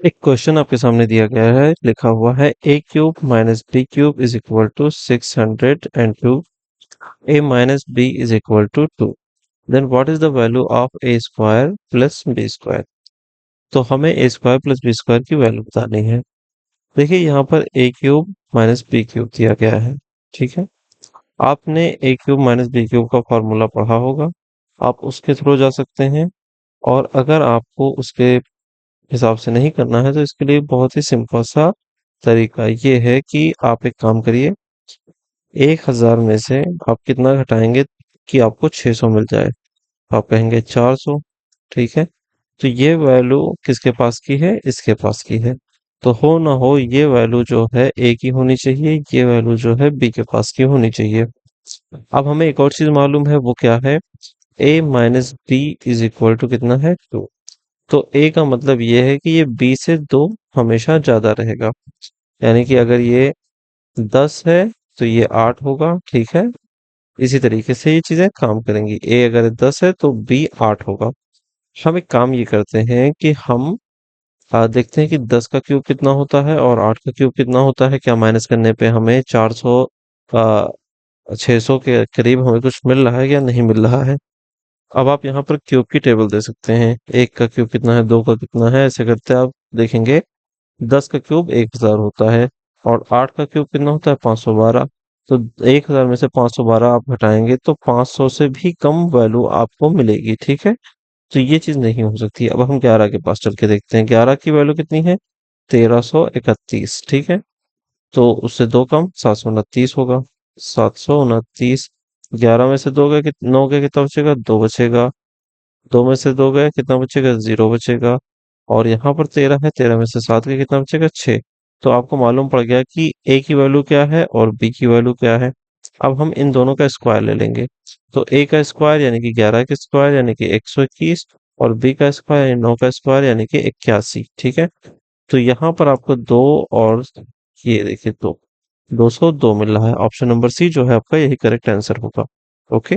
एक क्वेश्चन आपके सामने दिया गया है, लिखा हुआ है a cube minus b cube is equal to 602, a minus b is equal to 2। Then what is the value of a square plus b square. तो हमें a square plus b square की वैल्यू बतानी है। देखिए यहाँ पर a cube minus b cube दिया गया है। ठीक है, आपने a cube minus b cube का फॉर्मूला पढ़ा होगा, आप उसके थ्रू जा सकते हैं। और अगर आपको उसके हिसाब से नहीं करना है तो इसके लिए बहुत ही सिंपल सा तरीका ये है कि आप एक काम करिए, 1000 में से आप कितना घटाएंगे कि आपको 600 मिल जाए। आप कहेंगे 400। ठीक है, तो ये वैल्यू किसके पास की है, इसके पास की है। तो हो ना हो ये वैल्यू जो है ए की होनी चाहिए, ये वैल्यू जो है बी के पास की होनी चाहिए। अब हमें एक और चीज मालूम है, वो क्या है, a minus b is equal to कितना है, 2। तो ए का मतलब ये है कि ये बी से 2 हमेशा ज्यादा रहेगा। यानी कि अगर ये 10 है तो ये 8 होगा। ठीक है, इसी तरीके से ये चीजें काम करेंगी, ए अगर 10 है तो बी 8 होगा। हम एक काम ये करते हैं कि हम देखते हैं कि 10 का क्यूब कितना होता है और 8 का क्यूब कितना होता है। क्या माइनस करने पे हमें 400 आ, 600 के करीब हमें कुछ मिल रहा है या नहीं मिल रहा है। अब आप यहाँ पर क्यूब की टेबल दे सकते हैं, एक का क्यूब कितना है, दो का कितना है, ऐसे करते आप देखेंगे 10 का क्यूब 1000 होता है और 8 का क्यूब कितना होता है, 512। तो 1000 में से 512 आप घटाएंगे तो 500 से भी कम वैल्यू आपको मिलेगी। ठीक है, तो ये चीज नहीं हो सकती। अब हम 11 के पास चल के देखते हैं, 11 की वैल्यू कितनी है, 1331। ठीक है, तो उससे दो कम 729 होगा। 729, 11 में से दो गए, 9 गए, कितना बचेगा, दो बचेगा। दो में से दो गए, कितना बचेगा, जीरो बचेगा। और यहाँ पर 13 है, 13 में से सात गए, कितना बचेगा, 6। तो आपको मालूम पड़ गया कि ए की वैल्यू क्या है और बी की वैल्यू क्या है। अब हम इन दोनों का स्क्वायर ले लेंगे। तो ए का स्क्वायर यानी कि 11 का स्क्वायर यानी कि 121, और बी का स्क्वायर यानी 9 का स्क्वायर यानी कि 81। ठीक है, तो यहाँ पर आपको दो, और ये देखिए दो, 202 मिल रहा है। ऑप्शन नंबर सी जो है आपका, यही करेक्ट आंसर होगा। ओके।